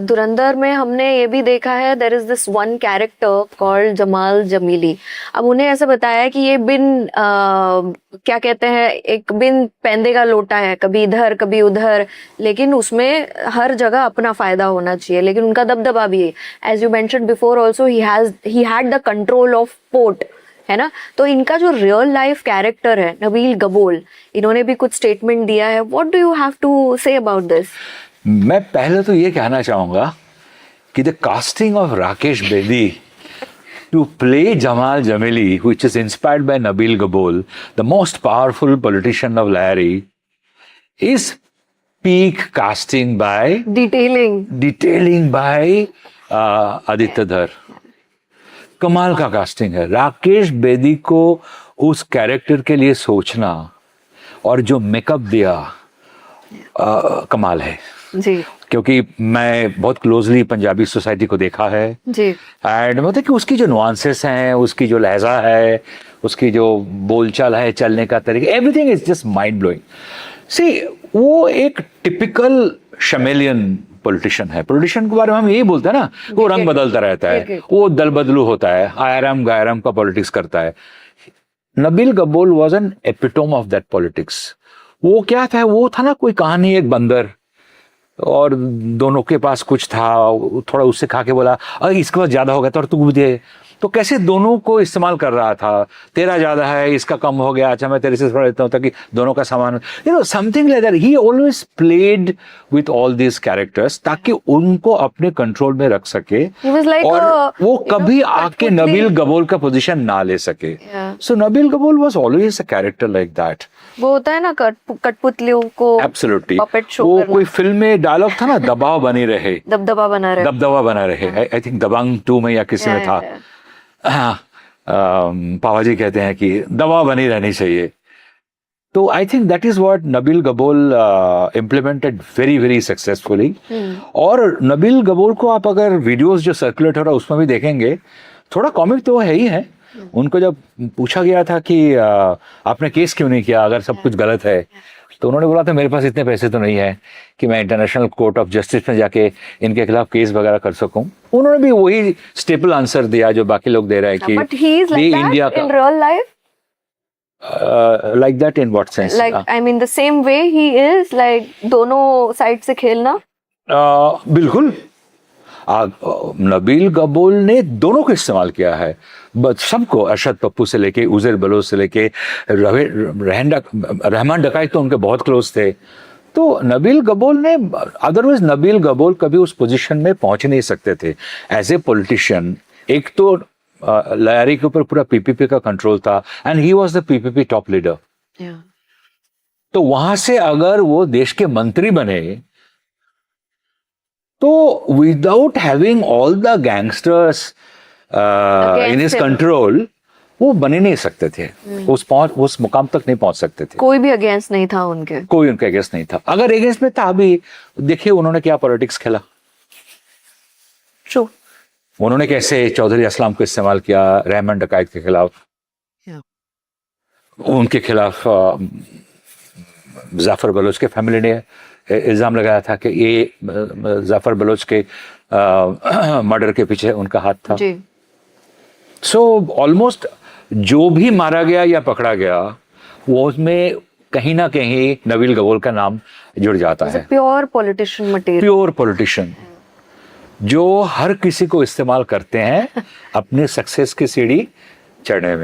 धुरंधर में हमने ये भी देखा है, there is this one character called Jamal Jameeli. अब उन्हें ऐसे बताया है कि ये क्या कहते हैं, एक बिन पैंदे का लोटा है, कभी इधर कभी उधर, लेकिन उसमें हर जगह अपना फायदा होना चाहिए, लेकिन उनका दबदबा भी है। As you mentioned before also, he had the control of port, है ना। तो इनका जो रियल लाइफ कैरेक्टर है नबील गबोल, इन्होंने भी कुछ स्टेटमेंट दिया है। What do you have to say about this? मैं पहले तो ये कहना चाहूंगा कि the casting of Rakesh Bedi to play Jamal Jamili, which is inspired by Nabil Gabol, the most powerful politician of Lahiri, is peak casting by detailing by Aditya Dhar. कमाल का casting है। राकेश बेदी को उस कैरेक्टर के लिए सोचना और जो मेकअप दिया कमाल है जी। क्योंकि मैं बहुत क्लोजली पंजाबी सोसाइटी को देखा है जी, एंड मतलब कि उसकी जो नुआंसेस हैं, उसकी जो लहजा है, उसकी जो बोलचाल है, चलने का तरीका, everything is just mind blowing. See, वो एक टिपिकल शमेलियन पॉलिटिशियन है। पॉलिटिशियन के बारे में हम यही बोलते हैं ना, वो रंग बदलता रहता है, वो दल बदलू होता है, आयरम गायरम का पॉलिटिक्स करता है। Nabeel Gabol was an epitome of that politics. वो क्या था, वो था ना कोई कहानी, एक बंदर और दोनों के पास कुछ था, थोड़ा उससे खा के बोला अरे इसके पास ज्यादा हो गया तो और तू भी दे। तो कैसे दोनों को इस्तेमाल कर रहा था, तेरा ज्यादा है, इसका कम हो गया, अच्छा मैं तेरे से थोड़ा देता हूँ ताकि दोनों का सामान, you know, something like that. He always played with all these characters ताकि उनको अपने कंट्रोल में रख सके और वो कभी आके नबील गबोल का पोजीशन ना ले सके। So Nabeel Gabol was always a character like that. वो होता है ना कठपुतलियों को एब्सोल्युटली, पपेट शो वो करना। कोई फिल्म में डायलॉग था ना, दबाव बनी रहे, दबदबा बना रहे। आई थिंक दबंग 2 में या किसी में था। हाँ, पावाजी कहते हैं कि दवा बनी रहनी चाहिए। तो I think that is what Nabeel Gabol implemented very very successfully. और नबील गबोल को आप अगर वीडियोस जो सर्कुलेट हो रहा है उसमें भी देखेंगे, थोड़ा कॉमिक तो है ही है। उनको जब पूछा गया था कि आपने केस क्यों नहीं किया अगर सब कुछ गलत है, तो उन्होंने बोला था मेरे पास इतने पैसे तो नहीं है कि मैं इंटरनेशनल कोर्ट ऑफ जस्टिस में जाके इनके खिलाफ केस वगैरह कर सकूं। उन्होंने भी वही स्टेपल आंसर दिया जो बाकी लोग दे रहे हैं कि but he is like India that in real life. Like that in what sense? Like I mean the same way he is, like दोनों साइड से खेलना। बिल्कुल। नबील गबोल ने दोनों को इस्तेमाल किया है, सबको, अरशद पप्पू से लेके उज़ैर बलोच से लेके रहमान डकायत तो उनके बहुत क्लोज थे। तो नबील गबोल ने, अदरवाइज नबील गबोल कभी उस पोजीशन में पहुंच नहीं सकते थे एज ए पॉलिटिशियन। एक तो लयारी के ऊपर पूरा पीपीपी का कंट्रोल था and he was the PPP top leader. तो वहां से अगर वो देश के मंत्री बने तो without having all the gangsters in his control वो बने नहीं सकते थे, उस मुकाम तक नहीं पहुंच सकते थे। कोई भी अगेंस्ट नहीं था उनके, कोई उनके अगेंस्ट नहीं था। अगर अगेंस्ट में था भी, देखिए उन्होंने क्या पॉलिटिक्स खेला। ट्रू। उन्होंने कैसे चौधरी असलम को इस्तेमाल किया रहमान डकायत के खिलाफ, उनके खिलाफ जाफर बलोच के फैमिली ने इल्जाम लगाया था कि ये जाफर बलोच के मर्डर के पीछे उनका हाथ था। सो ऑलमोस्ट जो भी मारा गया या पकड़ा गया वो उसमें कहीं ना कहीं नबील गबोल का नाम जुड़ जाता है। Pure politician material, pure politician जो हर किसी को इस्तेमाल करते हैं अपने सक्सेस की सीढ़ी चढ़ने में।